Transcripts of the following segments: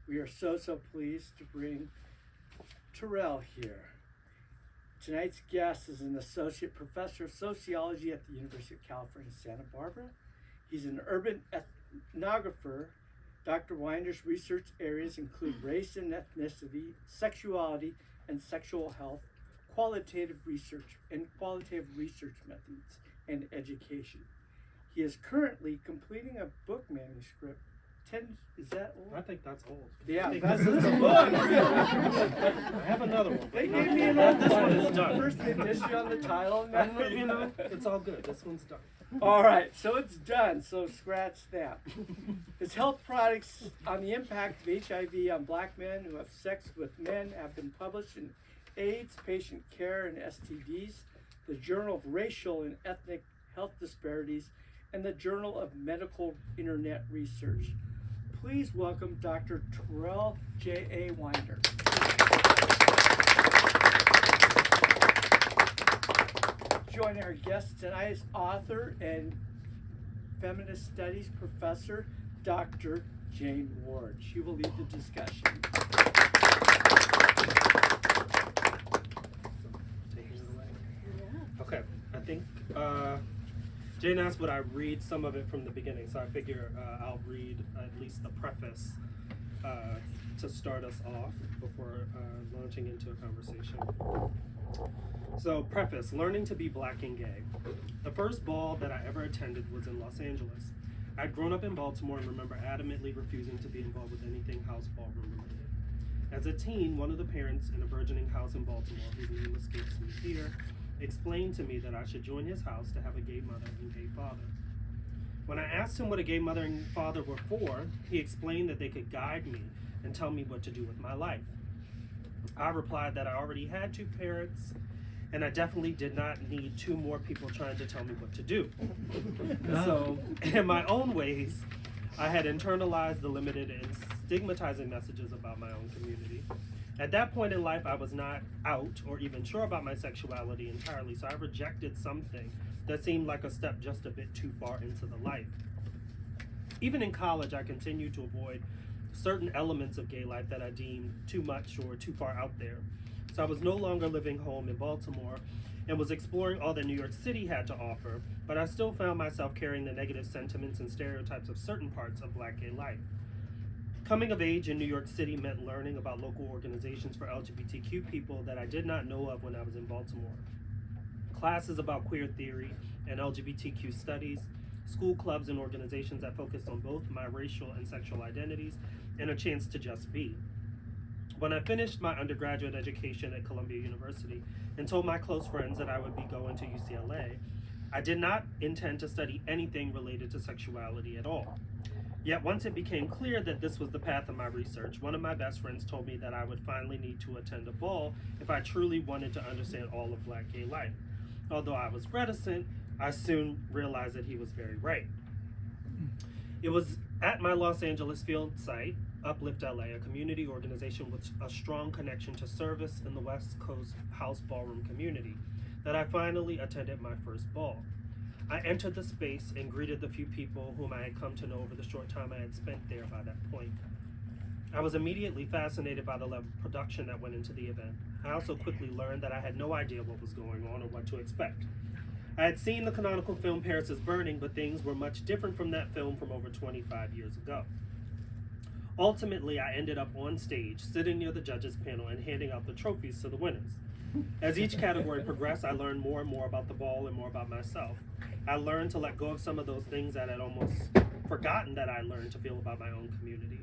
We are so pleased to bring Terrell here. Tonight's guest is an associate professor of sociology at the University of California, Santa Barbara. He's an urban ethnographer. Dr. Winder's research areas include race and ethnicity, sexuality and sexual health, qualitative research methods, and education. He is currently completing a book manuscript. Is that old? I think that's old. Yeah, that's the book. I have another one. They gave me an old This one. one is done. First edition on the title. It's all good. This one's done. All right, so it's done. So scratch that. His health products on the impact of HIV on black men who have sex with men have been published in AIDS, Patient Care, and STDs, the Journal of Racial and Ethnic Health Disparities, and the Journal of Medical Internet Research. Please welcome Dr. Terrell J.A. Winder. Joining our guest tonight is author and feminist studies professor, Dr. Jane Ward. She will lead the discussion. Okay, I think Jane asked would I read some of it from the beginning, so I figure I'll read at least the preface to start us off before launching into a conversation. So, preface, learning to be black and gay. The first ball that I ever attended was in Los Angeles. I'd grown up in Baltimore and remember adamantly refusing to be involved with anything house ballroom related. As a teen, one of the parents in a burgeoning house in Baltimore, whose name escapes me here, explained to me that I should join his house to have a gay mother and gay father. When I asked him what a gay mother and father were for, he explained that they could guide me and tell me what to do with my life. I replied that I already had two parents, and I definitely did not need two more people trying to tell me what to do. So, in my own ways, I had internalized the limited and stigmatizing messages about my own community. At that point in life, I was not out or even sure about my sexuality entirely, so I rejected something that seemed like a step just a bit too far into the life. Even in college, I continued to avoid certain elements of gay life that I deemed too much or too far out there. So I was no longer living home in Baltimore and was exploring all that New York City had to offer, but I still found myself carrying the negative sentiments and stereotypes of certain parts of black gay life. Coming of age in New York City meant learning about local organizations for LGBTQ people that I did not know of when I was in Baltimore. Classes about queer theory and LGBTQ studies, school clubs and organizations that focused on both my racial and sexual identities, and a chance to just be. When I finished my undergraduate education at Columbia University and told my close friends that I would be going to UCLA, I did not intend to study anything related to sexuality at all. Yet once it became clear that this was the path of my research, one of my best friends told me that I would finally need to attend a ball if I truly wanted to understand all of black gay life. Although I was reticent, I soon realized that he was very right. It was at my Los Angeles field site, Uplift LA, a community organization with a strong connection to service in the West Coast house ballroom community, that I finally attended my first ball. I entered the space and greeted the few people whom I had come to know over the short time I had spent there by that point. I was immediately fascinated by the level of production that went into the event. I also quickly learned that I had no idea what was going on or what to expect. I had seen the canonical film Paris is Burning, but things were much different from that film from over 25 years ago. Ultimately, I ended up on stage, sitting near the judges panel and handing out the trophies to the winners. As each category progressed, I learned more and more about the ball and more about myself. I learned to let go of some of those things that I had almost forgotten that I learned to feel about my own community.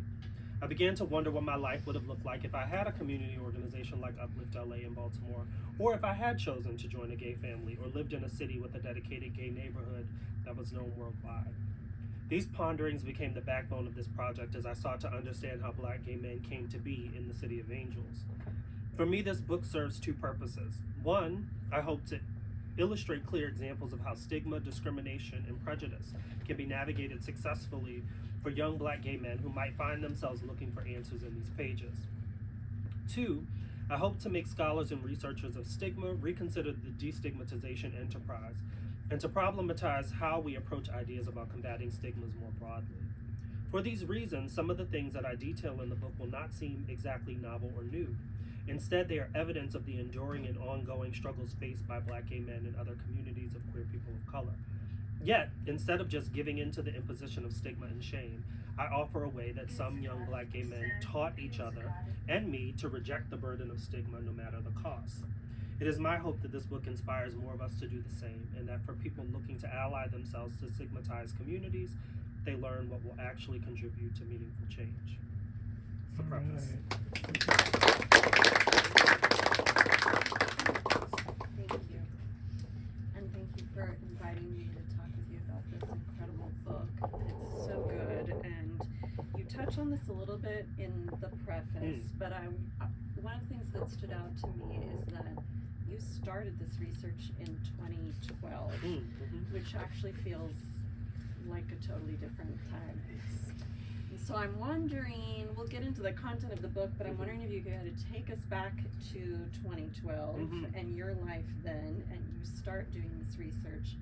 I began to wonder what my life would have looked like if I had a community organization like Uplift LA in Baltimore, or if I had chosen to join a gay family or lived in a city with a dedicated gay neighborhood that was known worldwide. These ponderings became the backbone of this project as I sought to understand how black gay men came to be in the City of Angels. For me, this book serves two purposes. One, I hope to illustrate clear examples of how stigma, discrimination, and prejudice can be navigated successfully for young black gay men who might find themselves looking for answers in these pages. Two, I hope to make scholars and researchers of stigma reconsider the destigmatization enterprise and to problematize how we approach ideas about combating stigmas more broadly. For these reasons, some of the things that I detail in the book will not seem exactly novel or new. Instead, they are evidence of the enduring and ongoing struggles faced by Black gay men and other communities of queer people of color. Yet, instead of just giving in to the imposition of stigma and shame, I offer a way that some young Black gay men taught each other and me to reject the burden of stigma no matter the cost. It is my hope that this book inspires more of us to do the same, and that for people looking to ally themselves to stigmatized communities, they learn what will actually contribute to meaningful change. It's the preface. Thank you. And thank you for inviting me to talk with you about this incredible book. It's so good, and you touch on this a little bit in the preface, but one of the things that stood out to me is that you started this research in 2012, which actually feels like a totally different time. And so I'm wondering, we'll get into the content of the book, but I'm wondering if you could take us back to 2012 and your life then, and you start doing this research.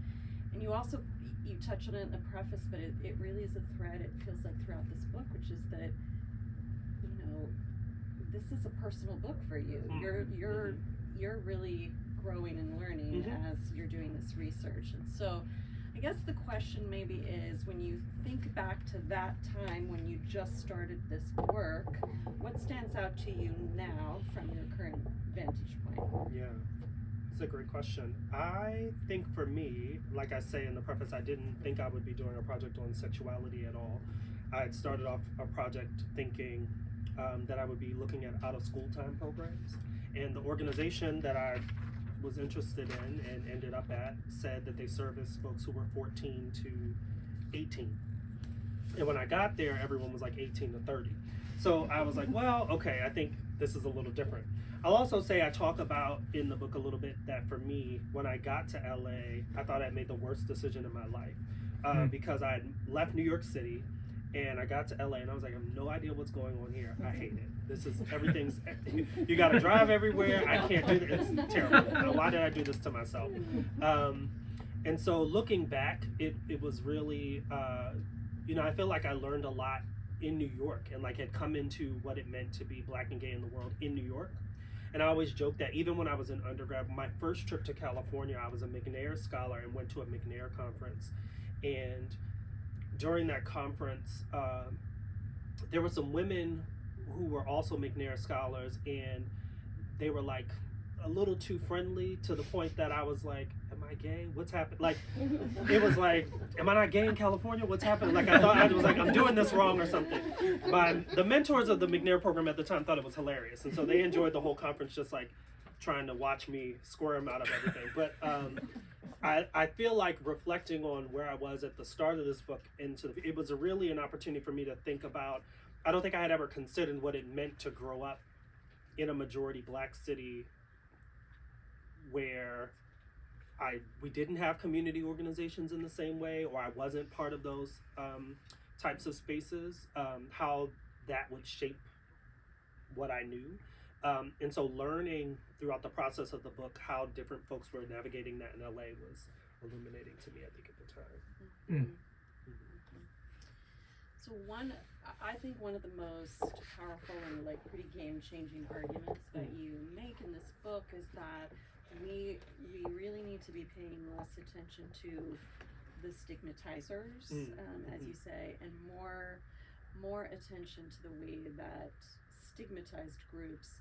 And you also, you touch on it in the preface, but it really is a thread, it feels like, throughout this book, which is that, you know, this is a personal book for you. You're really growing and learning as you're doing this research. And so I guess the question maybe is, when you think back to that time when you just started this work, what stands out to you now from your current vantage point? Yeah, it's a great question. I think for me, like I say in the preface, I didn't think I would be doing a project on sexuality at all. I had started off a project thinking that I would be looking at out-of-school time programs. And the organization that I was interested in and ended up at said that they service folks who were 14 to 18. And when I got there, everyone was like 18 to 30. So I was like, well, okay, I think this is a little different. I'll also say I talk about in the book a little bit that for me, when I got to LA, I thought I made the worst decision in my life because I had left New York City and I got to LA and I was like, I have no idea what's going on here. I hate it. This is, everything's, you gotta drive everywhere. I can't do this. It's terrible. Why did I do this to myself? And so looking back, it was really, you know, I feel like I learned a lot in New York and like had come into what it meant to be Black and gay in the world in New York. And I always joke that even when I was in undergrad, my first trip to California, I was a McNair scholar and went to a McNair conference. And during that conference, there were some women who were also McNair scholars, and they were like a little too friendly to the point that I was like, am I gay? What's happening? Like, it was like, am I not gay in California? What's happening? Like, I thought, I was like, I'm doing this wrong or something. But the mentors of the McNair program at the time thought it was hilarious. And so they enjoyed the whole conference just like trying to watch me squirm out of everything. But I feel like reflecting on where I was at the start of this book, it was really an opportunity for me to think about, I don't think I had ever considered what it meant to grow up in a majority Black city where we didn't have community organizations in the same way, or I wasn't part of those types of spaces, how that would shape what I knew. And so learning throughout the process of the book how different folks were navigating that in LA was illuminating to me, I think, at the time. So I think one of the most powerful and like pretty game-changing arguments that you make in this book is that we really need to be paying less attention to the stigmatizers, as you say, and more attention to the way that stigmatized groups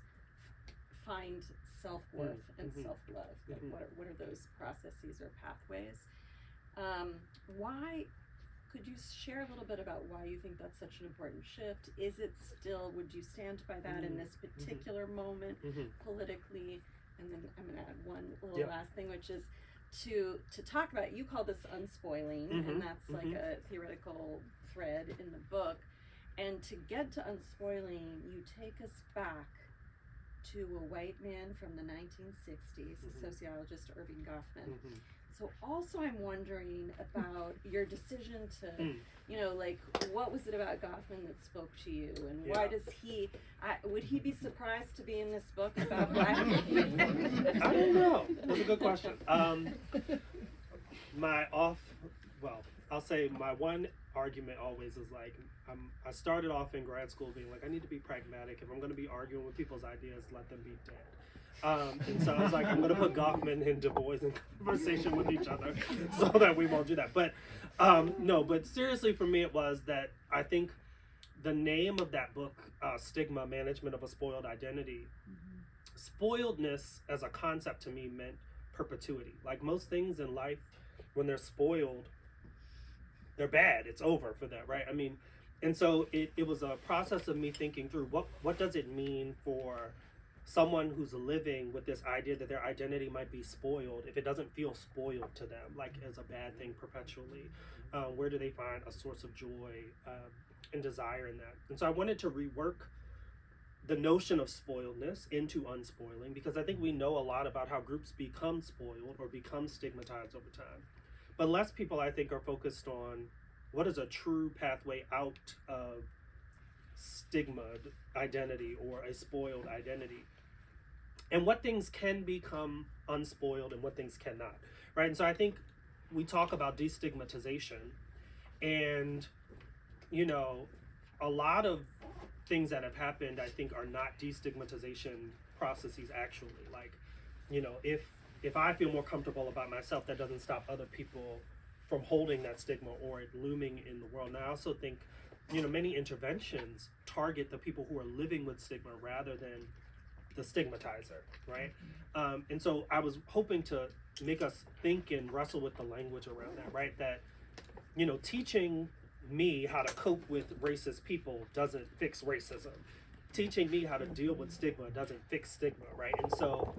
find self-worth and self-love. Like what are those processes or pathways? Why? Could you share a little bit about why you think that's such an important shift? Is it still, would you stand by that in this particular moment politically? And then I'm going to add one little last thing, which is to talk about, you call this unspoiling, and that's like a theoretical thread in the book. And to get to unspoiling, you take us back to a white man from the 1960s, the sociologist Irving Goffman. So also I'm wondering about your decision to, you know, like, what was it about Goffman that spoke to you? And why does would he be surprised to be in this book about Black men? I don't know. That's a good question. I'll say my one argument always is like, I started off in grad school being like, I need to be pragmatic. If I'm going to be arguing with people's ideas, let them be dead. And so I was like, I'm going to put Goffman and Du Bois in conversation with each other so that we won't do that. But no, but seriously, for me, it was that I think the name of that book, Stigma, Management of a Spoiled Identity, spoiledness as a concept to me meant perpetuity. Like most things in life, when they're spoiled, they're bad. It's over for them, right? I mean, and so it was a process of me thinking through what does it mean for someone who's living with this idea that their identity might be spoiled if it doesn't feel spoiled to them, like as a bad thing perpetually. Where do they find a source of joy and desire in that? And so I wanted to rework the notion of spoiledness into unspoiling, because I think we know a lot about how groups become spoiled or become stigmatized over time. But less people, I think, are focused on what is a true pathway out of stigma identity or a spoiled identity, and what things can become unspoiled and what things cannot, right? And so I think we talk about destigmatization, and, you know, a lot of things that have happened, I think, are not destigmatization processes actually. Like, you know, if I feel more comfortable about myself, that doesn't stop other people from holding that stigma or it looming in the world. And I also think, you know, many interventions target the people who are living with stigma rather than the stigmatizer, right? And so I was hoping to make us think and wrestle with the language around that, right? That, you know, teaching me how to cope with racist people doesn't fix racism. Teaching me how to deal with stigma doesn't fix stigma, right? And so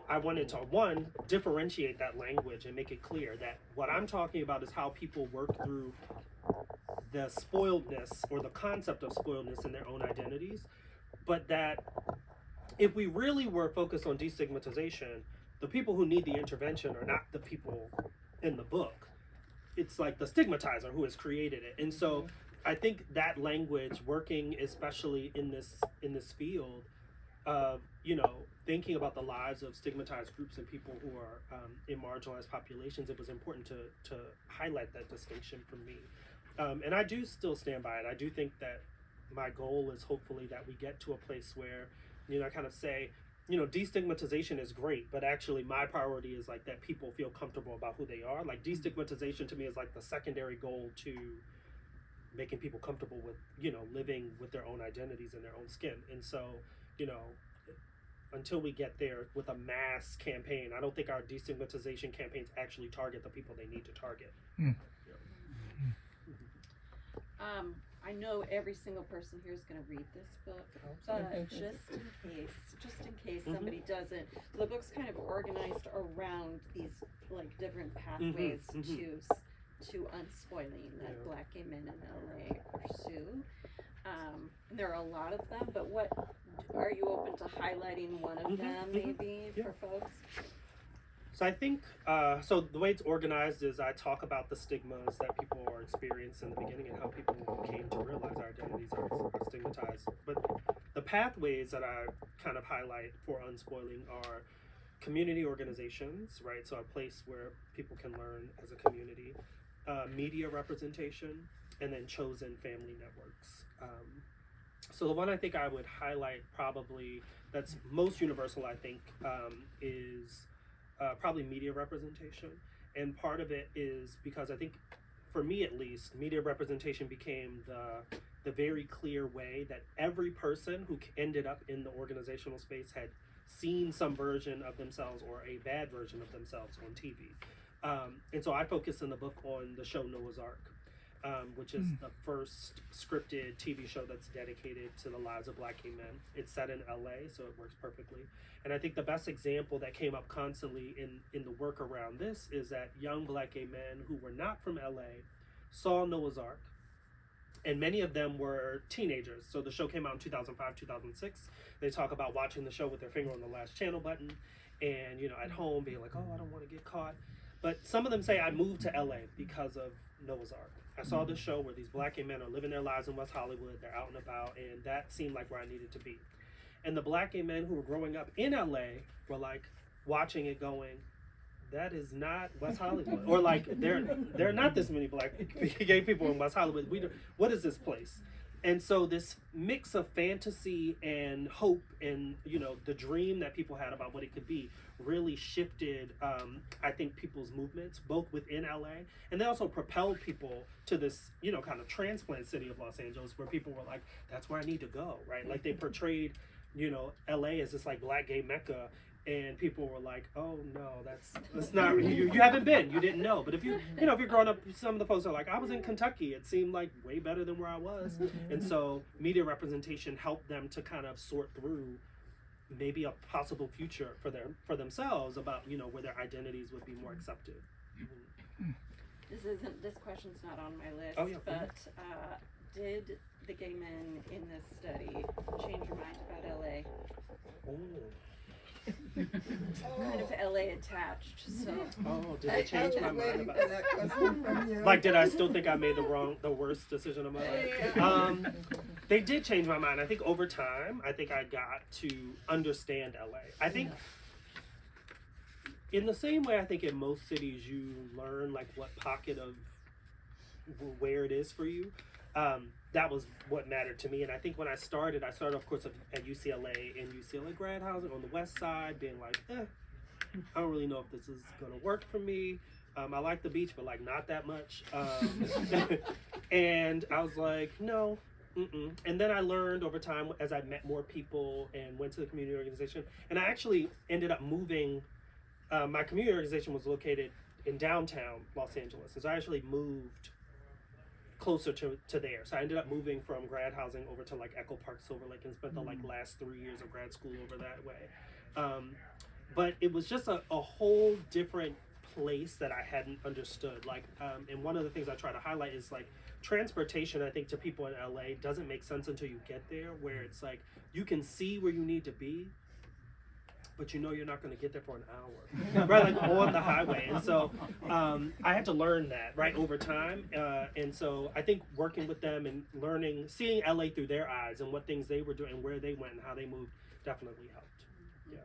I wanted to, one, differentiate that language and make it clear that what I'm talking about is how people work through the spoiledness or the concept of spoiledness in their own identities, but that if we really were focused on destigmatization, the people who need the intervention are not the people in the book. It's like the stigmatizer who has created it. And so I think that language, working especially in this field of, you know, thinking about the lives of stigmatized groups and people who are in marginalized populations, it was important to highlight that distinction for me. And I do still stand by it. I do think that my goal is hopefully that we get to a place where, you know, I kind of say, you know, destigmatization is great, but actually my priority is like that people feel comfortable about who they are. Like destigmatization to me is like the secondary goal to making people comfortable with, you know, living with their own identities and their own skin. And so, you know, until we get there with a mass campaign, I don't think our destigmatization campaigns actually target the people they need to target. I know every single person here is going to read this book, but just in case somebody doesn't, the book's kind of organized around these like different pathways to unspoiling that Black gay men in LA pursue. And there are a lot of them, but what are you open to highlighting one of them maybe for folks? So I think, so the way it's organized is I talk about the stigmas that people are experiencing in the beginning and how people came to realize our identities are stigmatized. But the pathways that I kind of highlight for unspoiling are community organizations, right? So a place where people can learn as a community, media representation, and then chosen family networks. So the one I think I would highlight probably that's most universal, I think, is probably media representation. And part of it is because I think, for me at least, media representation became the very clear way that every person who ended up in the organizational space had seen some version of themselves or a bad version of themselves on TV. And so I focus in the book on the show Noah's Ark, which is the first scripted TV show that's dedicated to the lives of Black gay men. It's set in LA, so it works perfectly. And I think the best example that came up constantly in the work around this is that young Black gay men who were not from LA saw Noah's Ark, and many of them were teenagers. So the show came out in 2005, 2006. They talk about watching the show with their finger on the last channel button and, you know, at home being like, oh, I don't want to get caught. But some of them say, I moved to LA because of Noah's Ark. I saw this show where these Black gay men are living their lives in West Hollywood. They're out and about, and that seemed like where I needed to be. And the Black gay men who were growing up in LA were like watching it going, that is not West Hollywood, or like there are not this many black gay people in West Hollywood. What is this place? And so this mix of fantasy and hope and, you know, the dream that people had about what it could be really shifted, I think, people's movements, both within LA, and they also propelled people to this, you know, kind of transplant city of Los Angeles, where people were like, that's where I need to go, right? Like they portrayed, you know, LA as this like black gay mecca, and people were like, oh no, that's not, you haven't been, you didn't know. But if you're growing up, some of the folks are like, I was in Kentucky, it seemed like way better than where I was. And so media representation helped them to kind of sort through maybe a possible future for themselves about, you know, where their identities would be more accepted. This question's not on my list, oh, yeah. But did the gay men in this study change your mind about LA? Oh. Kind of LA attached, so. Oh, did they change my mind about that question from you? Like, did I still think I made the worst decision of my life? They did change my mind. I think over time, I think I got to understand LA. I think in the same way, I think in most cities you learn like what pocket of where it is for you. That was what mattered to me. And I think when I started of course at UCLA, in UCLA grad housing on the west side, being like, I don't really know if this is gonna work for me. I like the beach, but like not that much. And I was like, no. And then I learned over time as I met more people and went to the community organization, and I actually ended up moving. My community organization was located in downtown Los Angeles, so I actually moved closer to there. So I ended up moving from grad housing over to like Echo Park, Silver Lake, and spent the like last 3 years of grad school over that way. But it was just a whole different place that I hadn't understood. Like, and one of the things I try to highlight is like transportation, I think, to people in LA doesn't make sense until you get there, where it's like you can see where you need to be, but you know you're not going to get there for an hour, right? Like on the highway. And so I had to learn that, right, over time. And so I think working with them and learning, seeing LA through their eyes and what things they were doing, where they went and how they moved, definitely helped. Yeah.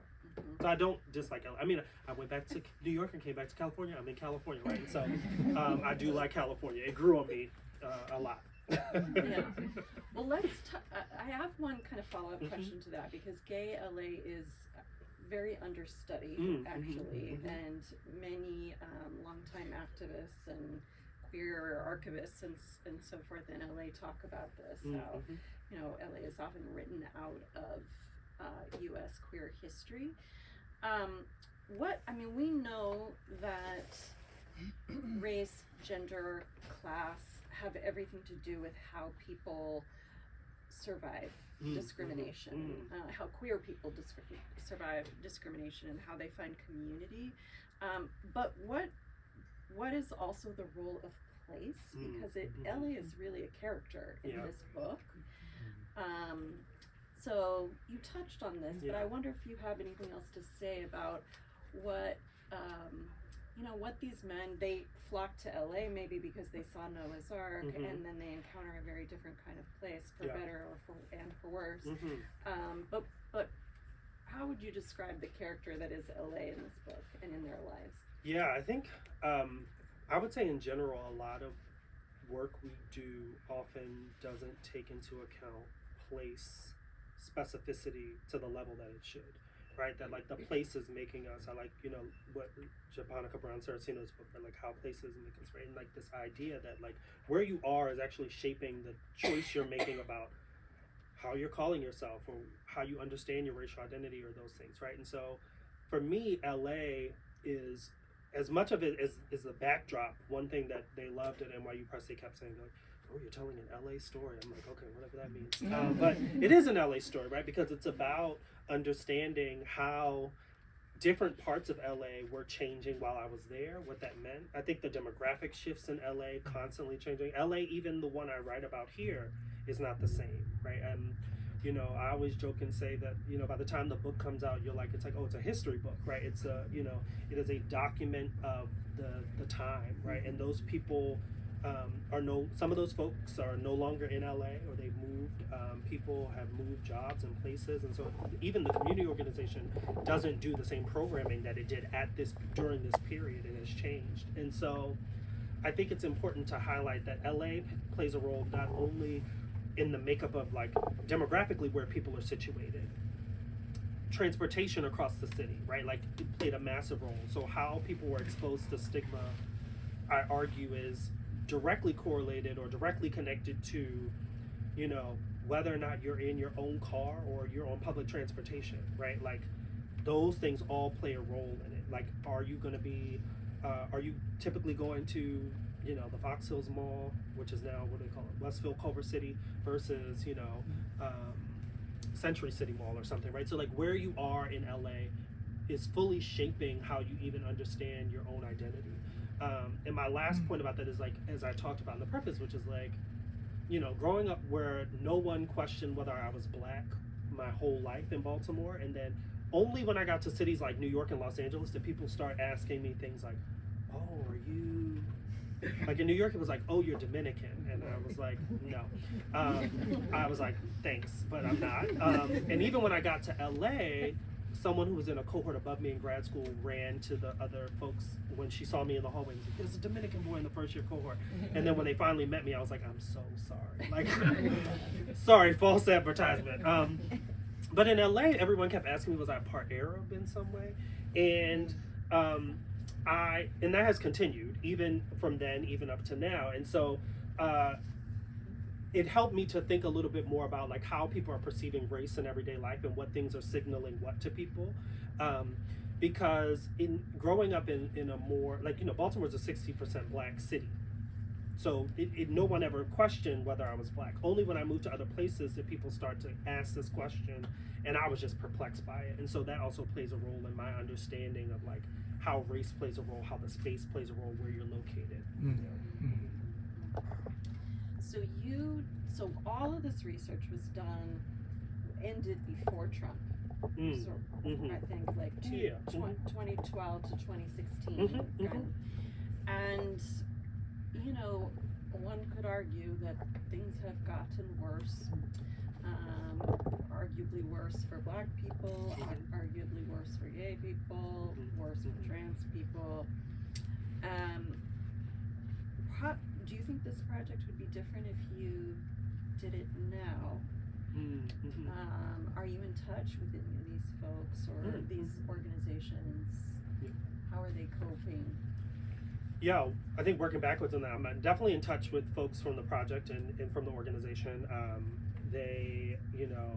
So I don't dislike LA. I mean, I went back to New York and came back to California. I'm in California, right? And so I do like California. It grew on me a lot. Yeah. Well, I have one kind of follow-up question to that, because gay LA is very understudied, actually, and many longtime activists and queer archivists and so forth in LA talk about this, how, you know, LA is often written out of U.S. queer history. We know that race, gender, class have everything to do with how people survive discrimination, how queer people survive discrimination, and how they find community. But what is also the role of place? Because LA is really a character in this book. So you touched on this, but I wonder if you have anything else to say about what what these men, they flock to LA maybe because they saw Noah's Ark, and then they encounter a very different kind of place, for better or for worse. But how would you describe the character that is LA in this book and in their lives? Yeah, I think I would say in general, a lot of work we do often doesn't take into account place specificity to the level that it should. Right, that like the place is making us. I like, what Japonica Brown Saraceno's book, right? Like how places make us, right? And like this idea that like where you are is actually shaping the choice you're making about how you're calling yourself or how you understand your racial identity or those things, right? And so for me, LA is, as much of it is the backdrop. One thing that they loved at NYU Press, they kept saying like, oh, you're telling an LA story. I'm like, okay, whatever that means. But it is an LA story, right? Because it's about understanding how different parts of LA were changing while I was there, what that meant. I think the demographic shifts in LA constantly changing. LA, even the one I write about here, is not the same, right? I always joke and say that, by the time the book comes out, it's a history book, right? It's it is a document of the time, right? And those people some of those folks are no longer in LA, or they've moved. People have moved jobs and places, and so even the community organization doesn't do the same programming that it did during this period. It has changed, and so I think it's important to highlight that LA plays a role not only in the makeup of like demographically where people are situated, transportation across the city, right? Like it played a massive role. So how people were exposed to stigma, I argue, is directly correlated or directly connected to, you know, whether or not you're in your own car or you're on public transportation, right? Like those things all play a role in it. Like, are you typically going to, you know, the Fox Hills Mall, which is now, what do they call it, Westville, Culver City, versus, you know, Century City Mall or something, right? So like where you are in LA is fully shaping how you even understand your own identity. And my last point about that is like, as I talked about in the preface, which is like, you know, growing up where no one questioned whether I was Black my whole life in Baltimore, and then only when I got to cities like New York and Los Angeles did people start asking me things like, oh, are you, like in New York it was like, oh, you're Dominican, and I was like, no. I was like, thanks, but I'm not. And even when I got to LA, someone who was in a cohort above me in grad school ran to the other folks when she saw me in the hallway and was like, there's a Dominican boy in the first year cohort. And then when they finally met me, I was like, I'm so sorry. Like, sorry, false advertisement. But in LA, everyone kept asking me, was I part Arab in some way? And and that has continued even from then, even up to now. And so it helped me to think a little bit more about like how people are perceiving race in everyday life and what things are signaling what to people. Because in growing up in a more, like, you know, Baltimore's a 60% Black city. So no one ever questioned whether I was Black. Only when I moved to other places did people start to ask this question, and I was just perplexed by it. And so that also plays a role in my understanding of like how race plays a role, how the space plays a role where you're located. Mm-hmm. So all of this research was ended before Trump. So I think like 2012 to 2016. And, you know, one could argue that things have gotten worse, arguably worse for Black people, arguably worse for gay people, worse for trans people. Do you think this project would be different if you did it now? Are you in touch with any of these folks or these organizations? How are they coping? Yeah, I think working backwards on that, I'm definitely in touch with folks from the project and from the organization. They, you know,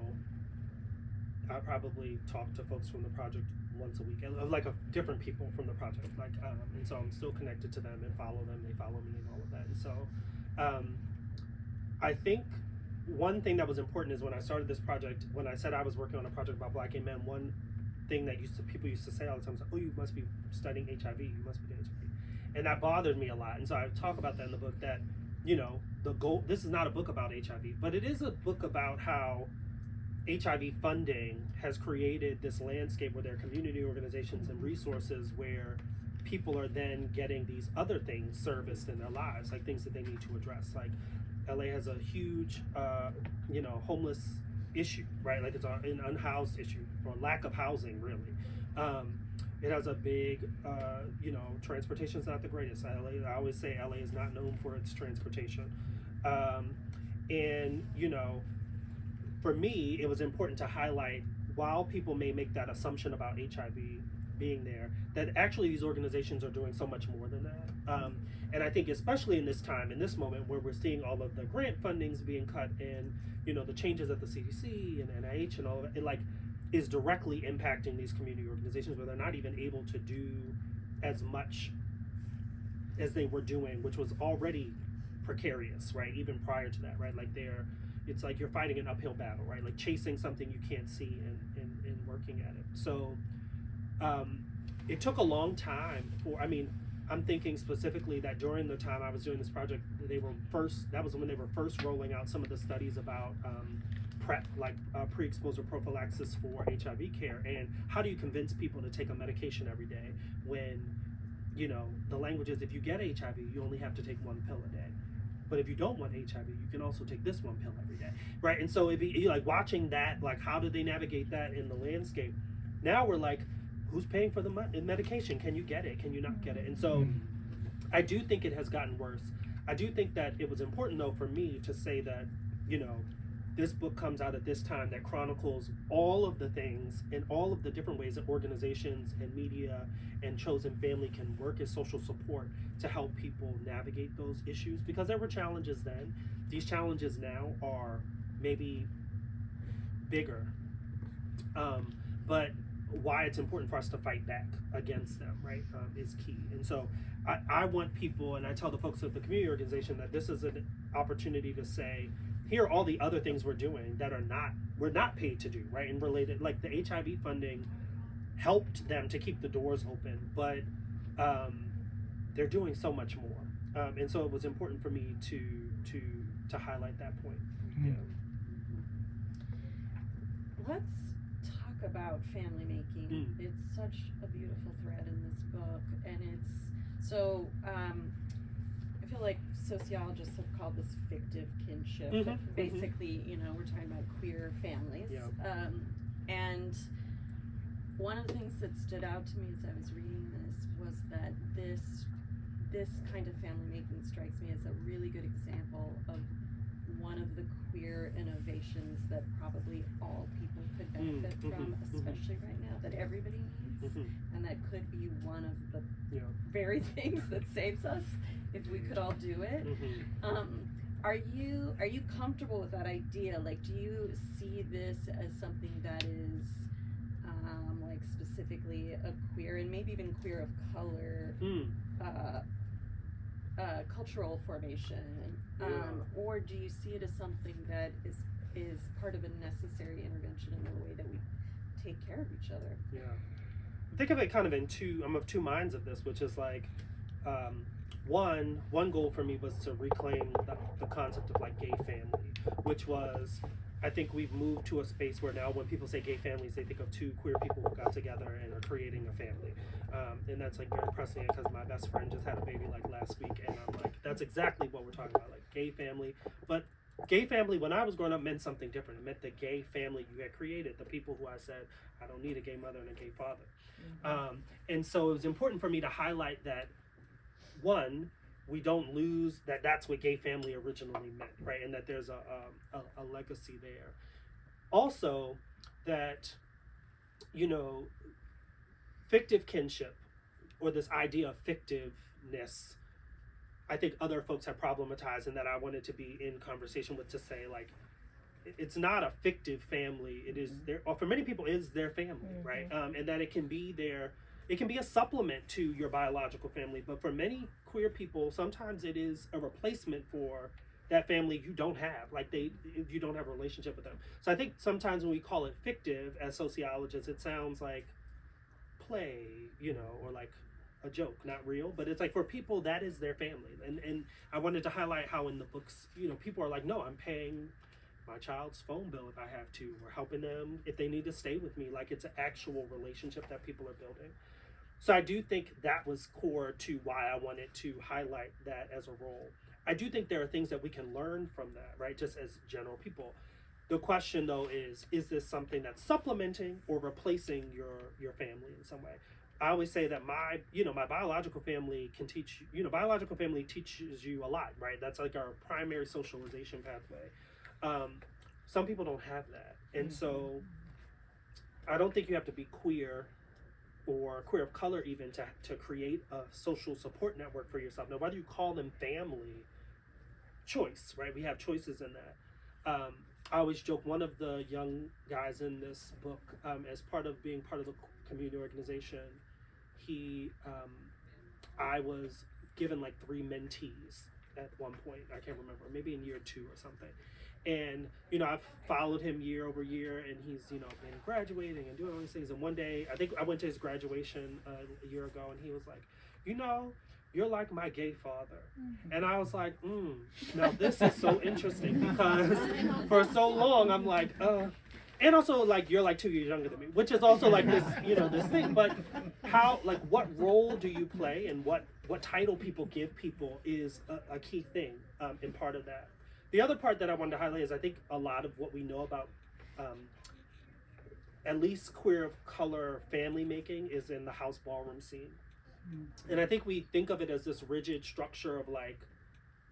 I probably talk to folks from the project once a week, like different people from the project, like, and so I'm still connected to them and follow them. They follow me and all of that. And so, I think one thing that was important is when I started this project, when I said I was working on a project about Black gay men, one thing that people used to say all the time was, oh, you must be studying HIV, you must be doing HIV. And that bothered me a lot. And so I talk about that in the book, that, you know, the goal, this is not a book about HIV, but it is a book about how HIV funding has created this landscape where there are community organizations and resources where people are then getting these other things serviced in their lives, like things that they need to address. Like LA has a huge, you know, homeless issue, right? Like it's an unhoused issue, or lack of housing, really. It has a big, you know, transportation's not the greatest. I always say LA is not known for its transportation. And, you know, for me, it was important to highlight, while people may make that assumption about HIV being there, that actually these organizations are doing so much more than that. And I think especially in this time, in this moment, where we're seeing all of the grant fundings being cut and, you know, the changes at the CDC and NIH and all of it, it like is directly impacting these community organizations where they're not even able to do as much as they were doing, which was already precarious, right? Even prior to that, right? Like it's like you're fighting an uphill battle, right? Like chasing something you can't see and working at it. So it took a long time I'm thinking specifically that during the time I was doing this project, that was when they were first rolling out some of the studies about PrEP, like pre-exposure prophylaxis for HIV care, and how do you convince people to take a medication every day when the language is, if you get HIV, you only have to take one pill a day. But if you don't want HIV, you can also take this one pill every day, right? And so it'd be like watching that, like how do they navigate that in the landscape? Now we're like, who's paying for the medication? Can you get it? Can you not get it? And so I do think it has gotten worse. I do think that it was important, though, for me to say that, this book comes out at this time that chronicles all of the things and all of the different ways that organizations and media and chosen family can work as social support to help people navigate those issues, because there were challenges then. These challenges now are maybe bigger, but why it's important for us to fight back against them, right, is key. And so I want people, and I tell the folks of the community organization that this is an opportunity to say, here are all the other things we're doing that we're not paid to do, right? And related, like the HIV funding helped them to keep the doors open, but they're doing so much more. And so it was important for me to highlight that point. Mm-hmm. Yeah. Let's talk about family making. It's such a beautiful thread in this book, and it's so I feel like sociologists have called this fictive kinship. But basically, we're talking about queer families. Yeah. And one of the things that stood out to me as I was reading this was that this kind of family making strikes me as a really good example of one of the queer innovations that probably all people could benefit from, especially right now, that everybody needs, and that could be one of the very things that saves us if we could all do it. Are you comfortable with that idea? Like, do you see this as something that is like specifically a queer and maybe even queer of color cultural formation, or do you see it as something that is part of a necessary intervention in the way that we take care of each other? Yeah, I think of it kind of I'm of two minds of this, which is like, one goal for me was to reclaim the concept of like gay family, which was, I think we've moved to a space where now when people say gay families, they think of two queer people who got together and are creating a family. And that's like very prescient, because my best friend just had a baby like last week, and I'm like, that's exactly what we're talking about, like gay family. But gay family, when I was growing up, meant something different. It meant the gay family you had created, the people who I said, I don't need a gay mother and a gay father. And so it was important for me to highlight that, one, we don't lose that's what gay family originally meant, right? And that there's a legacy there. Also, that, fictive kinship, or this idea of fictiveness, I think other folks have problematized, and that I wanted to be in conversation with, to say, like, it's not a fictive family. It is their, or for many people, it is their family, right? And that it can be a supplement to your biological family, but for many queer people, sometimes it is a replacement for that family you don't have, like you don't have a relationship with them. So I think sometimes when we call it fictive as sociologists, it sounds like play, or like a joke, not real, but it's like for people that is their family. And I wanted to highlight how in the books, people are like, no, I'm paying my child's phone bill if I have to, or helping them if they need to stay with me. Like, it's an actual relationship that people are building. So I do think that was core to why I wanted to highlight that as a role. I do think there are things that we can learn from that, right? Just as general people. The question, though, is this something that's supplementing or replacing your family in some way? I always say that my biological family can teach, biological family teaches you a lot, right? That's like our primary socialization pathway. Some people don't have that. And so I don't think you have to be queer or queer of color even to create a social support network for yourself. Now, whether you call them family, choice, right? We have choices in that. I always joke, one of the young guys in this book, as part of being part of the community organization, I was given like 3 mentees at one point. I can't remember, maybe in year 2 or something. And, I've followed him year over year, and he's, been graduating and doing all these things. And one day, I think I went to his graduation a year ago, and he was like, you're like my gay father. And I was like, now this is so interesting, because for so long, I'm like, and also like you're like 2 years younger than me, which is also like this, this thing. But how, like, what role do you play, and what title people give people is a key thing, in part of that. The other part that I wanted to highlight is I think a lot of what we know about at least queer of color family making is in the house ballroom scene. And I think we think of it as this rigid structure of like,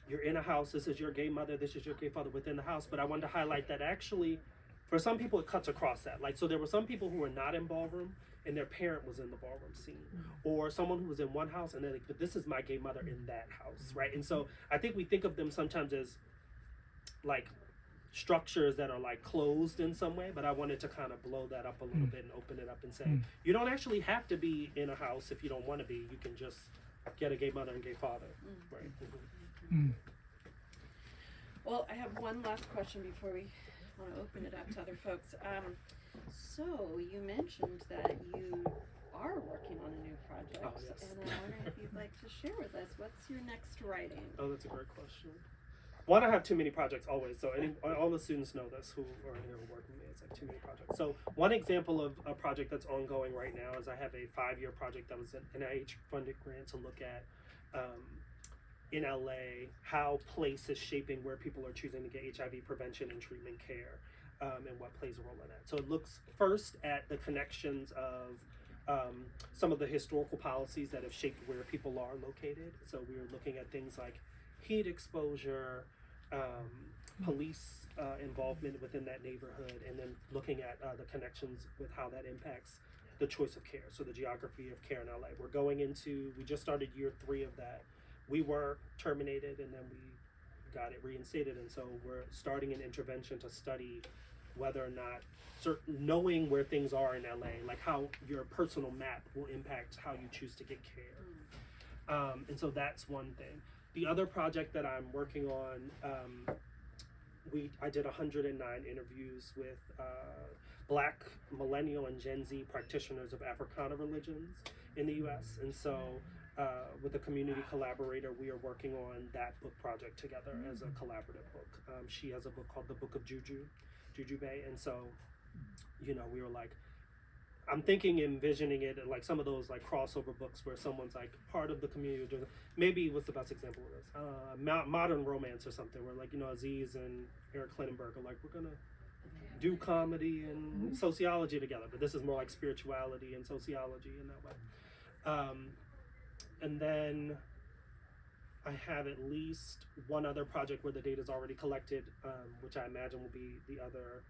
you're in a house, this is your gay mother, this is your gay father within the house. But I wanted to highlight that actually, for some people, it cuts across that. Like, so there were some people who were not in ballroom and their parent was in the ballroom scene. Or someone who was in one house and they're like, but this is my gay mother in that house, right? And so I think we think of them sometimes as like structures that are like closed in some way, but I wanted to kind of blow that up a little bit and open it up and say, you don't actually have to be in a house if you don't want to be. You can just get a gay mother and gay father, right? Well, I have one last question before we want to open it up to other folks. So you mentioned that you are working on a new project, Oh, yes. and I wonder if you'd like to share with us, what's your next writing? Oh, that's a great question. One, I have too many projects always, so all the students know this who are here working with me. It's like too many projects. So one example of a project that's ongoing right now is I have a 5-year project that was an NIH-funded grant to look at in LA how place is shaping where people are choosing to get HIV prevention and treatment care, and what plays a role in that. So it looks first at the connections of some of the historical policies that have shaped where people are located. So we were looking at things like heat exposure, police involvement within that neighborhood, and then looking at the connections with how that impacts the choice of care, so the geography of care in LA. We just started year 3 of that. We were terminated and then we got it reinstated, and so we're starting an intervention to study whether or not knowing where things are in LA, like how your personal map will impact how you choose to get care. And so that's one thing. The other project that I'm working on, I did 109 interviews with Black, Millennial, and Gen Z practitioners of Africana religions in the U.S. And so with a community collaborator, we are working on that book project together as a collaborative book. She has a book called The Book of Jujube. And so, we were like, I'm envisioning it like some of those like crossover books where someone's like part of the community. Maybe what's the best example of this? Modern Romance or something where like, Aziz and Eric Klinenberg are like, we're gonna do comedy and sociology together, but this is more like spirituality and sociology in that way. And then I have at least one other project where the data is already collected, which I imagine will be the other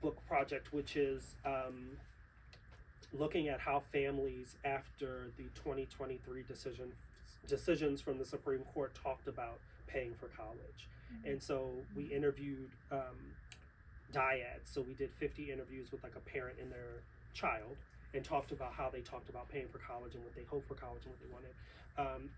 book project, which is looking at how families after the 2023 decisions from the Supreme Court talked about paying for college. And so we interviewed dyads. So we did 50 interviews with like a parent and their child and talked about how they talked about paying for college and what they hoped for college and what they wanted.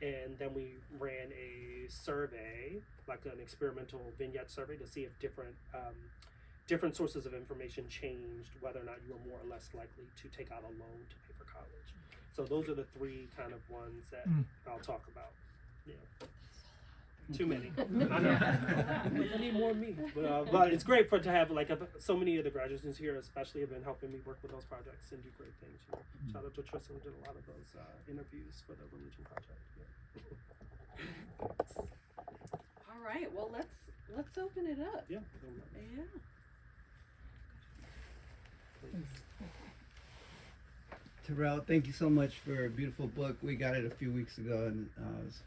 And then we ran a survey, like an experimental vignette survey, to see if different sources of information changed whether or not you were more or less likely to take out a loan to pay for college. So those are the 3 kind of ones that I'll talk about. Yeah. Too many. I know. I need more me. But it's great to have like so many of the graduate students here, especially, have been helping me work with those projects and do great things. Shout out to Tristan, who did a lot of those interviews for the religion project. Yeah. All right. Well, let's open it up. Yeah. Yeah. Terrell, thank you so much for a beautiful book. We got it a few weeks ago, and it's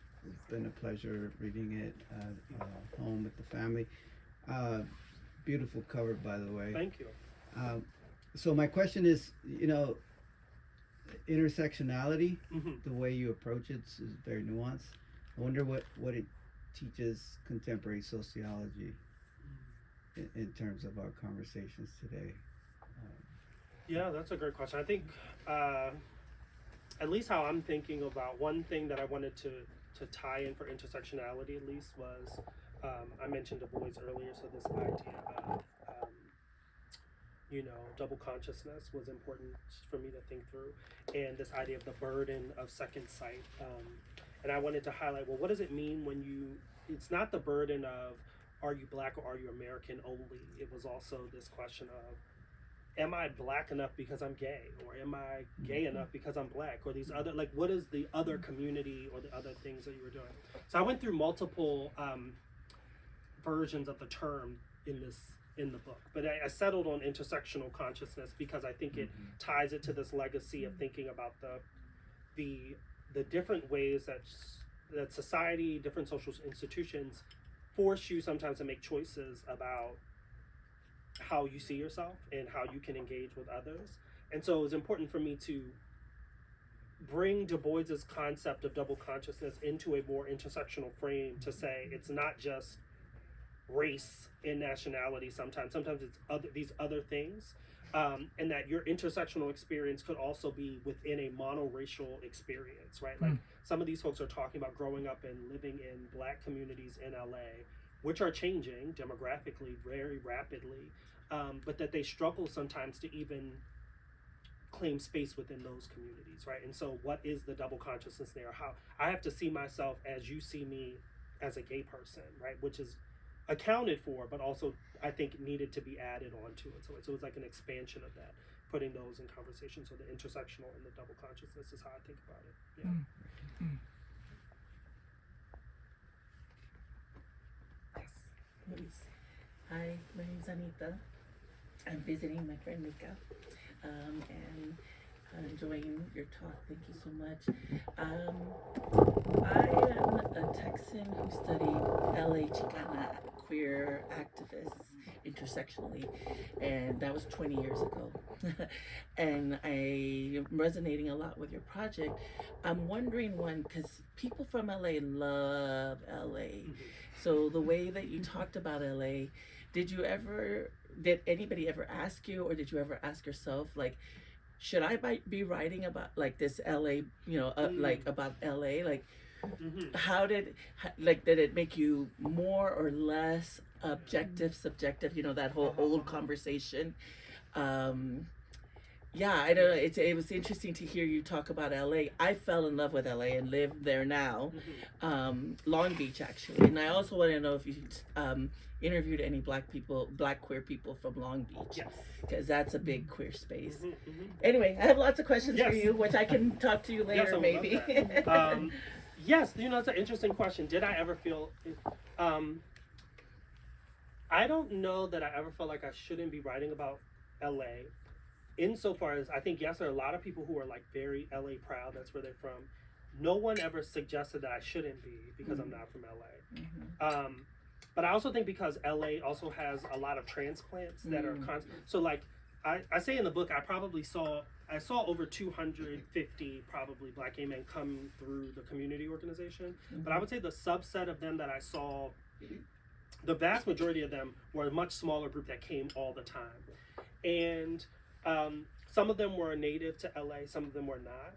been a pleasure reading it at home with the family. Beautiful cover, by the way. Thank you. So my question is, intersectionality, the way you approach it is very nuanced. I wonder what it teaches contemporary sociology in terms of our conversations today. Yeah, that's a great question. I think, at least how I'm thinking about, one thing that I wanted to tie in for intersectionality at least was, I mentioned Du Bois earlier, so this idea of, double consciousness was important for me to think through, and this idea of the burden of second sight. And I wanted to highlight, well, what does it mean when it's not the burden of are you black or are you American only? It was also this question of, am I black enough because I'm gay, or am I gay enough because I'm black, or these other, like, what is the other community or the other things that you were doing? So I went through multiple versions of the term in the book, but I settled on intersectional consciousness because I think it ties it to this legacy of thinking about the different ways that society, different social institutions force you sometimes to make choices about how you see yourself and how you can engage with others. And so it was important for me to bring Du Bois's concept of double consciousness into a more intersectional frame, to say it's not just race and nationality. Sometimes it's these other things, and that your intersectional experience could also be within a monoracial experience, right? Like some of these folks are talking about growing up and living in black communities in LA, which are changing demographically very rapidly, but that they struggle sometimes to even claim space within those communities, right? And so what is the double consciousness there? How I have to see myself as you see me as a gay person, right? Which is accounted for, but also I think needed to be added onto it. So it's like an expansion of that, putting those in conversation. So the intersectional and the double consciousness is how I think about it. Yeah. Yes. Please. Hi, my name's Anita. I'm visiting my friend Mika, and enjoying your talk. Thank you so much. I am a Texan who studied LA Chicana queer activists intersectionally, and that was 20 years ago. And I am resonating a lot with your project. I'm wondering, one, because people from LA love LA. So the way that you talked about LA, did anybody ever ask you, or did you ever ask yourself, like, should I be writing about like this LA, like about LA? Like, did it make you more or less objective, subjective, that whole old conversation? Yeah, I don't know. It was interesting to hear you talk about LA. I fell in love with LA and live there now, Long Beach actually. And I also want to know if you interviewed any black queer people from Long Beach. Yes. Because that's a big queer space. Anyway, I have lots of questions for you, which I can talk to you later, yes, maybe. Yes, it's an interesting question. Did I ever feel? I don't know that I ever felt like I shouldn't be writing about LA. Insofar as I think, yes, there are a lot of people who are like very LA proud. That's where they're from. No one ever suggested that I shouldn't be because I'm not from LA. But I also think because LA also has a lot of transplants that are so like I say in the book, I saw over 250 probably black gay men come through the community organization. But I would say the subset of them that I saw, the vast majority of them were a much smaller group that came all the time. And some of them were native to LA, some of them were not.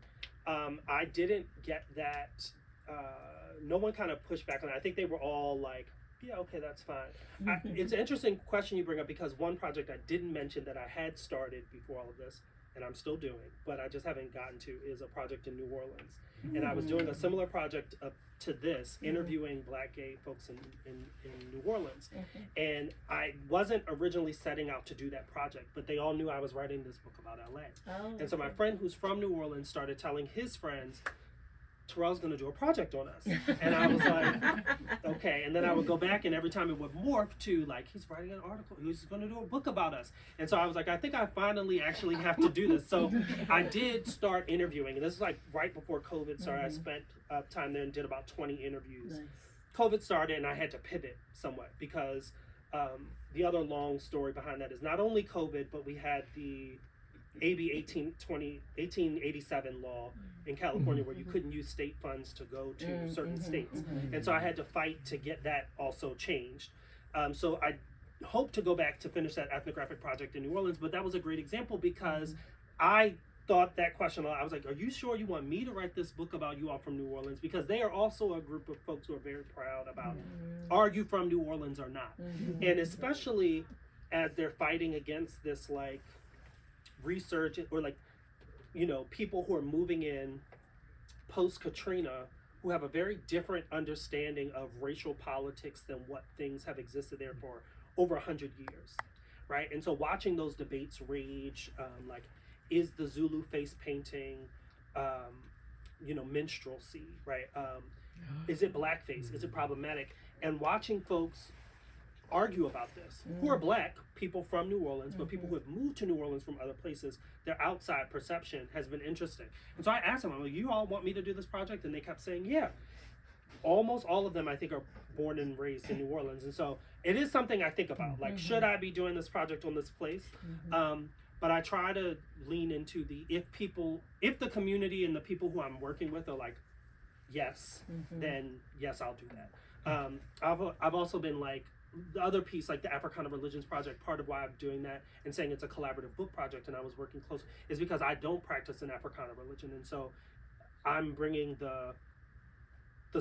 I didn't get that. No one kind of pushed back on it. I think they were all like, yeah, okay, that's fine. It's an interesting question you bring up, because one project I didn't mention that I had started before all of this, and I'm still doing, but I just haven't gotten to, is a project in New Orleans. And I was doing a similar project to this, interviewing black gay folks in New Orleans. And I wasn't originally setting out to do that project, but they all knew I was writing this book about LA. And so my friend who's from New Orleans started telling his friends, Terrell's going to do a project on us. And I was like, okay. And then I would go back, and every time it would morph to like, he's writing an article, he's going to do a book about us. And so I was like, I think I finally actually have to do this. So I did start interviewing, and this is like right before COVID started. I spent time there and did about 20 interviews. Nice. COVID started, and I had to pivot somewhat, because the other long story behind that is not only COVID, but we had the AB 1887 law in California, where you couldn't use state funds to go to certain states. And so I had to fight to get that also changed. So I hope to go back to finish that ethnographic project in New Orleans, but that was a great example, because I thought that question, I was like, are you sure you want me to write this book about you all from New Orleans? Because they are also a group of folks who are very proud about, are you from New Orleans or not? And especially as they're fighting against this like resurgent, or like, people who are moving in post Katrina, who have a very different understanding of racial politics than what things have existed there for over 100 years, right? And so watching those debates rage, like, is the Zulu face painting, minstrelsy, right? Is it blackface? Is it problematic? And watching folks argue about this, who are black people from New Orleans, but people who have moved to New Orleans from other places, their outside perception has been interesting. And so I asked them, I'm like, you all want me to do this project? And they kept saying, yeah. Almost all of them, I think, are born and raised in New Orleans. And so it is something I think about, like, should I be doing this project on this place? But I try to lean into if the community and the people who I'm working with are like, yes, then yes, I'll do that. I've also been like, the other piece, like the Africana Religions Project, part of why I'm doing that and saying it's a collaborative book project and I was working close is because I don't practice an Africana religion. And so I'm bringing the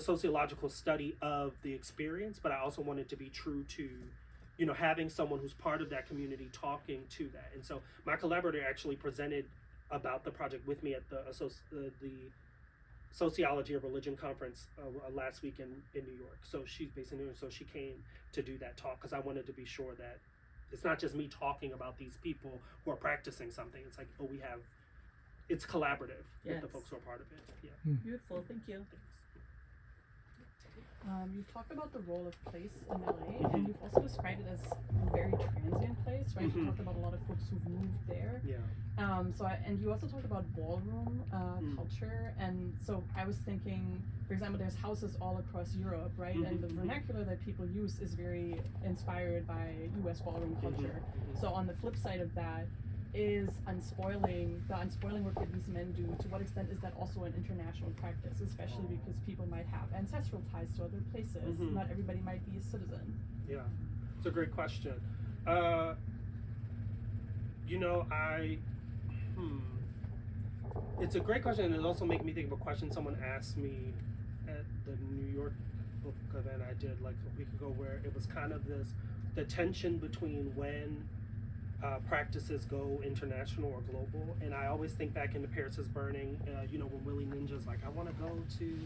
sociological study of the experience, but I also wanted to be true to, having someone who's part of that community talking to that. And so my collaborator actually presented about the project with me at the Sociology of Religion conference last week in New York. So she's based in New York, so she came to do that talk because I wanted to be sure that it's not just me talking about these people who are practicing something. It's like, it's collaborative with the folks who are part of it. Yeah. Beautiful, thank you. You've talked about the role of place in LA, and you've also described it as a very transient place, right? You talked about a lot of folks who've moved there. Yeah. And you also talked about ballroom culture, and so I was thinking, for example, there's houses all across Europe, right? And the vernacular that people use is very inspired by U.S. ballroom culture. So on the flip side of that, is the unspoiling work that these men do, to what extent is that also an international practice, especially because people might have ancestral ties to other places. Not everybody might be a citizen. Yeah, it's a great question. It's a great question, and it also makes me think of a question someone asked me at the New York book event I did like a week ago, where it was kind of the tension between when practices go international or global. And I always think back into Paris is Burning, when Willie Ninja's like, I want to go to,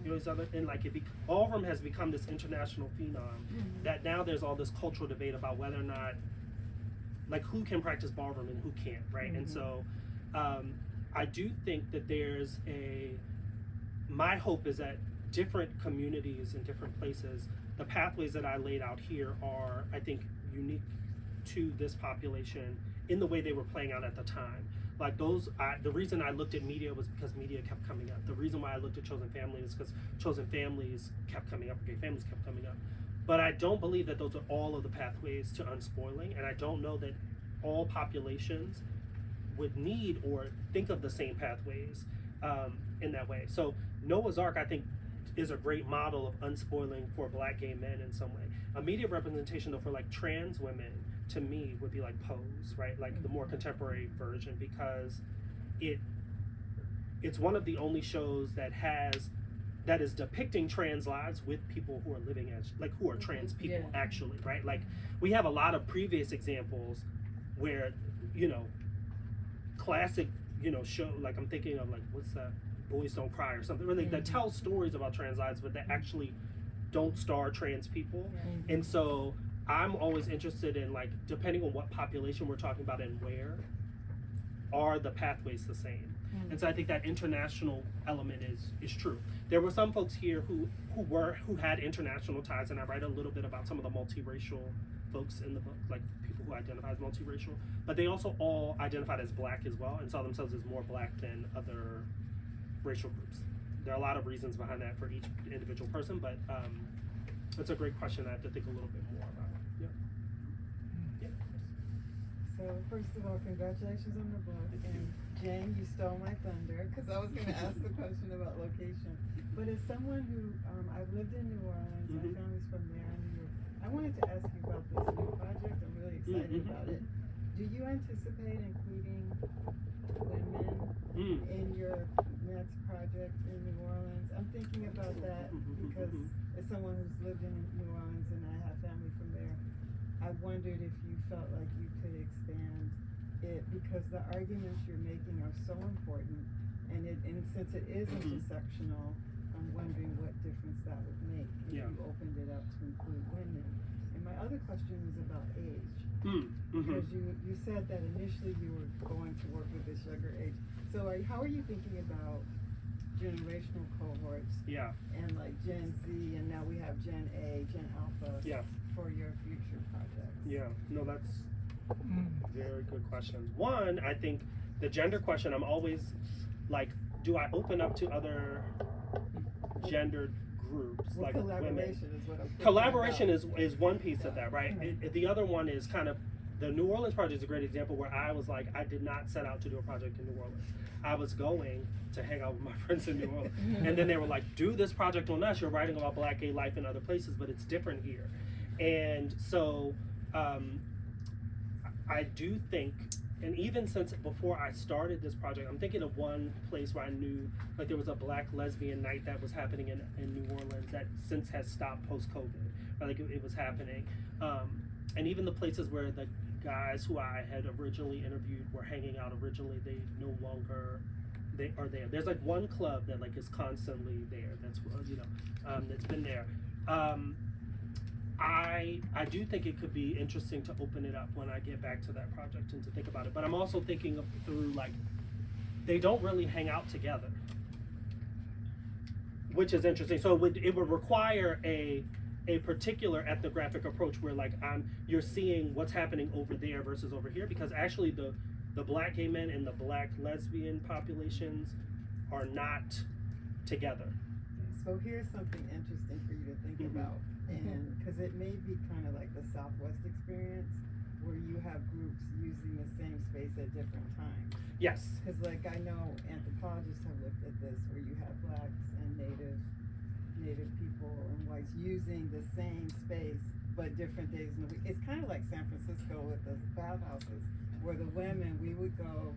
these other, and like ballroom has become this international phenom that now there's all this cultural debate about whether or not, like, who can practice ballroom and who can't, right? And so I do think that my hope is that different communities in different places, the pathways that I laid out here are, I think, unique to this population in the way they were playing out at the time. Like the reason I looked at media was because media kept coming up. The reason why I looked at chosen family is because chosen families kept coming up, gay families kept coming up. But I don't believe that those are all of the pathways to unspoiling, and I don't know that all populations would need or think of the same pathways in that way. So Noah's Ark, I think, is a great model of unspoiling for Black gay men in some way. A media representation, though, for like trans women, to me, would be like Pose, right? Like the more contemporary version, because it's one of the only shows that is depicting trans lives with people who are living as, like, who are trans people, actually, right? Like, we have a lot of previous examples where, classic, show, like, I'm thinking of, like, what's that, Boys Don't Cry or something, where that tell stories about trans lives, but that actually don't star trans people. And so I'm always interested in, like, depending on what population we're talking about and where, are the pathways the same? And so I think that international element is true. There were some folks here who had international ties, and I write a little bit about some of the multiracial folks in the book, like people who identify as multiracial, but they also all identified as Black as well and saw themselves as more Black than other racial groups. There are a lot of reasons behind that for each individual person, but it's a great question I have to think a little bit more about. So first of all, congratulations on the book. And Jane, you stole my thunder because I was going to ask the question about location. But as someone who, I've lived in New Orleans, my family's from there in New York, I wanted to ask you about this new project. I'm really excited about it. Do you anticipate including women in your next project in New Orleans? I'm thinking about that because as someone who's lived in New Orleans and I have family from there, I wondered if you felt like you could expand it, because the arguments you're making are so important, and since it is intersectional, I'm wondering what difference that would make if Yeah. you opened it up to include women. And my other question was about age. Mm-hmm. Because you said that initially you were going to work with this younger age. So how are you thinking about generational cohorts Yeah. and like Gen Z, and now we have Gen A, Gen Alpha Yeah. for your future projects? Yeah. No, that's very good questions. One, I think the gender question, I'm always like, do I open up to other gendered groups Well, like collaboration women? is what I'm thinking Collaboration about. is one piece of that, right? The other one is kind of the New Orleans project is a great example where I was like, I did not set out to do a project in New Orleans. I was going to hang out with my friends in New Orleans. And then they were like, do this project on us. You're writing about Black gay life in other places, but it's different here. And so I do think, and even since before I started this project, I'm thinking of one place where I knew like there was a Black lesbian night that was happening in New Orleans that since has stopped post-COVID. Or like it was happening. And even the places where the guys who I had originally interviewed were hanging out originally, they no longer they are there. There's like one club that like is constantly there. That's that's been there. I do think it could be interesting to open it up when I get back to that project and to think about it. But I'm also thinking through like they don't really hang out together, which is interesting. So it would require a particular ethnographic approach where like you're seeing what's happening over there versus over here, because actually the Black gay men and the Black lesbian populations are not together. So here's something interesting for you to think about, and because it may be kind of like the Southwest experience where you have groups using the same space at different times. Yes. Because like I know anthropologists have looked at this where you have Blacks and Native people and whites using the same space but different days in the week. It's kind of like San Francisco with the bathhouses, where the women, we would go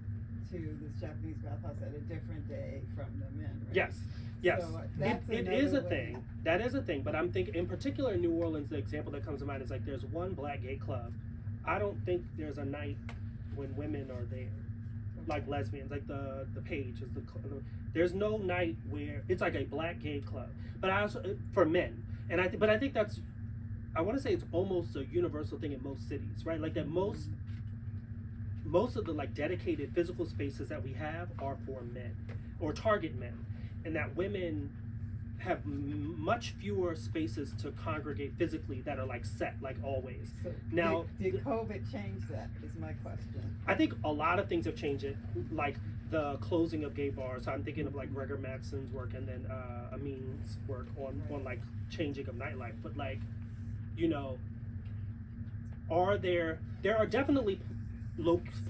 to this Japanese bathhouse at a different day from the men, right? Yes. Yes. So that's it is a another way. thing. That is a thing. But I'm thinking, in particular in New Orleans, the example that comes to mind is like there's one Black gay club. I don't think there's a night when women are there, like lesbians, like the Page is the there's no night where it's like a Black gay club. But I also for men, and I think that's, I want to say it's almost a universal thing in most cities, right? Like that most of the like dedicated physical spaces that we have are for men or target men, and that women have much fewer spaces to congregate physically that are like set like always. So Now, did COVID change that is my question. I think a lot of things have changed it, like the closing of gay bars. So I'm thinking of like Gregor Madsen's work and then Amin's work on like changing of nightlife. But like, there are definitely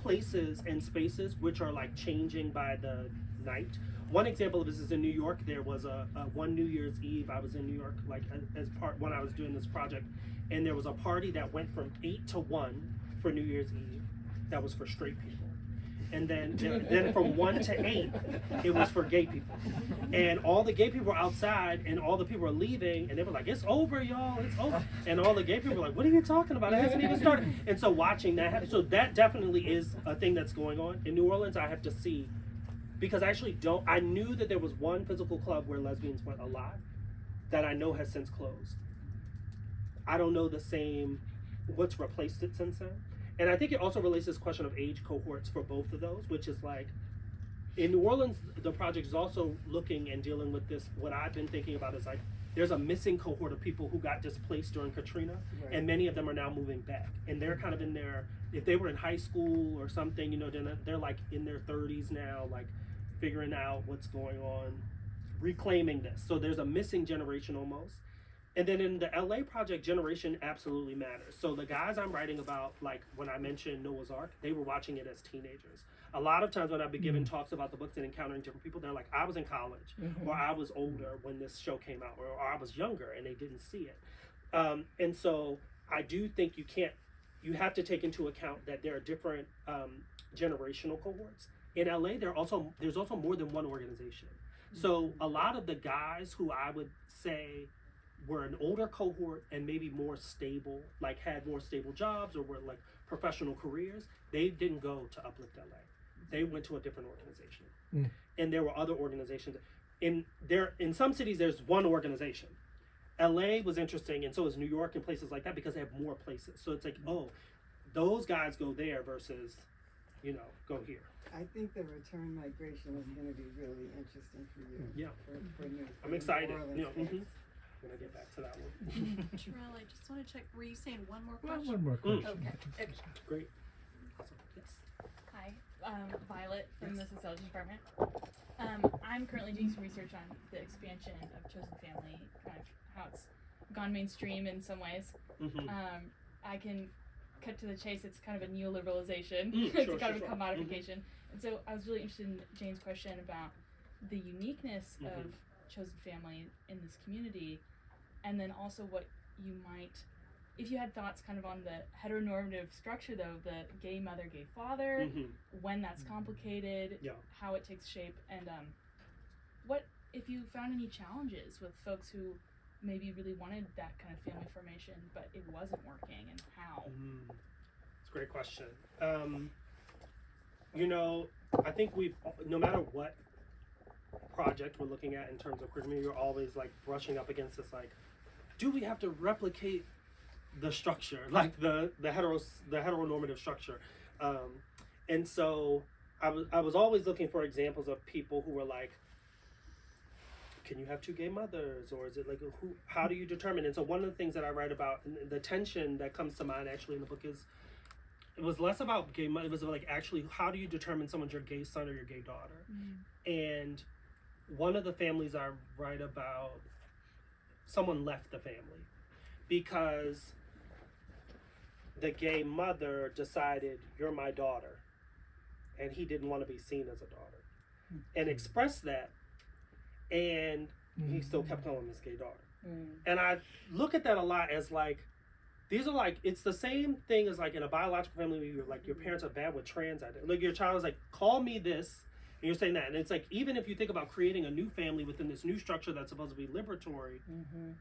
places and spaces which are like changing by the night. One example of this is in New York. There was a one New Year's Eve. I was in New York like as part when I was doing this project, and there was a party that went from 8 to 1 for New Year's Eve. That was for straight people, and then from 1 to 8, it was for gay people. And all the gay people were outside, and all the people were leaving, and they were like, "It's over, y'all, it's over." And all the gay people were like, "What are you talking about? It hasn't even started." And so watching that happen, so that definitely is a thing that's going on in New Orleans. I have to see. Because I knew that there was one physical club where lesbians went a lot that I know has since closed. I don't know what's replaced it since then. And I think it also relates to this question of age cohorts for both of those, which is like, in New Orleans, the project is also looking and dealing with this, what I've been thinking about is like, there's a missing cohort of people who got displaced during Katrina, and many of them are now moving back. And they're kind of in if they were in high school or something, they're like in their 30s now, like, figuring out what's going on, reclaiming this. So there's a missing generation almost. And then in the LA project, generation absolutely matters. So the guys I'm writing about, like when I mentioned Noah's Ark, they were watching it as teenagers. A lot of times when I've been giving talks about the books and encountering different people, they're like, I was in college, or I was older when this show came out, or I was younger and they didn't see it. And so I do think you have to take into account that there are different generational cohorts. In LA, there's also more than one organization. So a lot of the guys who I would say were an older cohort and maybe more stable, like had more stable jobs or were like professional careers, they didn't go to Uplift LA. They went to a different organization. And there were other organizations. in some cities there's one organization. LA was interesting, and so is New York and places like that because they have more places. So it's like, oh, those guys go there versus, go here. I think the return migration is going to be really interesting for you. Yeah. For New, I'm excited. New Orleans. I'm gonna get back to that one. Terrell, I just want to check. Were you saying one more question? One more question. Okay. Great. Awesome. Yes. Hi, Violet from the Sociology Department. I'm currently doing some research on the expansion of Chosen Family, kind of how it's gone mainstream in some ways. Mm-hmm. I can cut to the chase. It's kind of a neoliberalization. Sure, It's kind of a sure. commodification. And so I was really interested in Jane's question about the uniqueness of Chosen Family in this community, and then also what you might, if you had thoughts kind of on the heteronormative structure though, the gay mother, gay father, when that's complicated, Yeah. how it takes shape, and what if you found any challenges with folks who maybe really wanted that kind of family formation, but it wasn't working, and how? It's a great question. I think no matter what project we're looking at in terms of queer community, you're always like brushing up against this, like, do we have to replicate the structure, like the heteronormative structure? And so I was always looking for examples of people who were like, can you have two gay mothers, or is it like how do you determine? And so one of the things that I write about, and the tension that comes to mind actually in the book, is it was less about gay mother. It was like, actually, how do you determine someone's your gay son or your gay daughter? And one of the families I write about, someone left the family because the gay mother decided, you're my daughter, and he didn't want to be seen as a daughter, and expressed that, and he still kept calling his gay daughter. And I look at that a lot as like, these are like, it's the same thing as like in a biological family where you're like, your parents are bad with trans identity. Like your child is like, call me this, and you're saying that. And it's like, even if you think about creating a new family within this new structure that's supposed to be liberatory,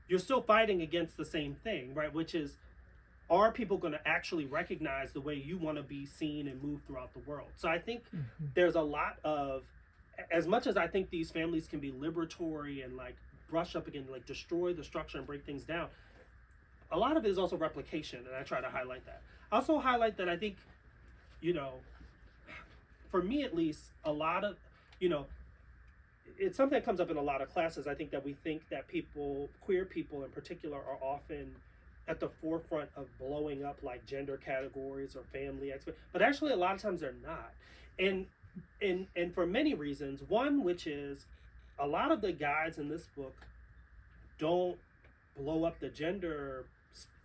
you're still fighting against the same thing, right? Which is, are people going to actually recognize the way you want to be seen and move throughout the world? So I think there's a lot of, as much as I think these families can be liberatory and like brush up again, like destroy the structure and break things down, a lot of it is also replication, and I try to highlight that. I also highlight that I think, for me at least, a lot of, it's something that comes up in a lot of classes. I think that we think that queer people in particular, are often at the forefront of blowing up like gender categories or family experts, but actually a lot of times they're not. And for many reasons, one, which is a lot of the guys in this book don't blow up the gender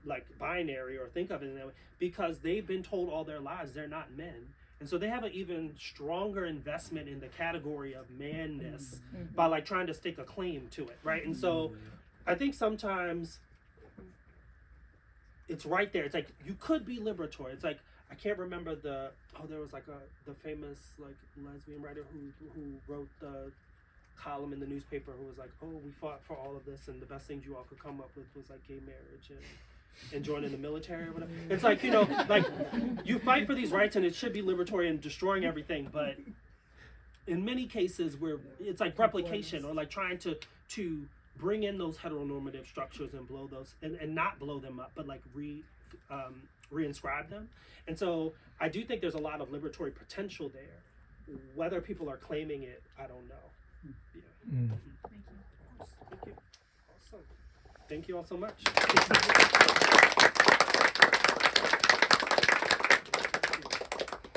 like binary or think of it in that way, because they've been told all their lives they're not men, and so they have an even stronger investment in the category of manness by like trying to stake a claim to it, right? And so I think sometimes it's right there. It's like, you could be liberatory. It's like, I can't remember there was like the famous like lesbian writer who wrote the column in the newspaper, who was like, oh, we fought for all of this, and the best things you all could come up with was like gay marriage and joining the military or whatever. It's like, like you fight for these rights and it should be liberatory and destroying everything, but in many cases where it's like replication, or like trying to bring in those heteronormative structures and blow those and not blow them up, but like reinscribe them. And so I do think there's a lot of liberatory potential there. Whether people are claiming it, I don't know. Thank you. Thank you. Awesome. Thank you all so much.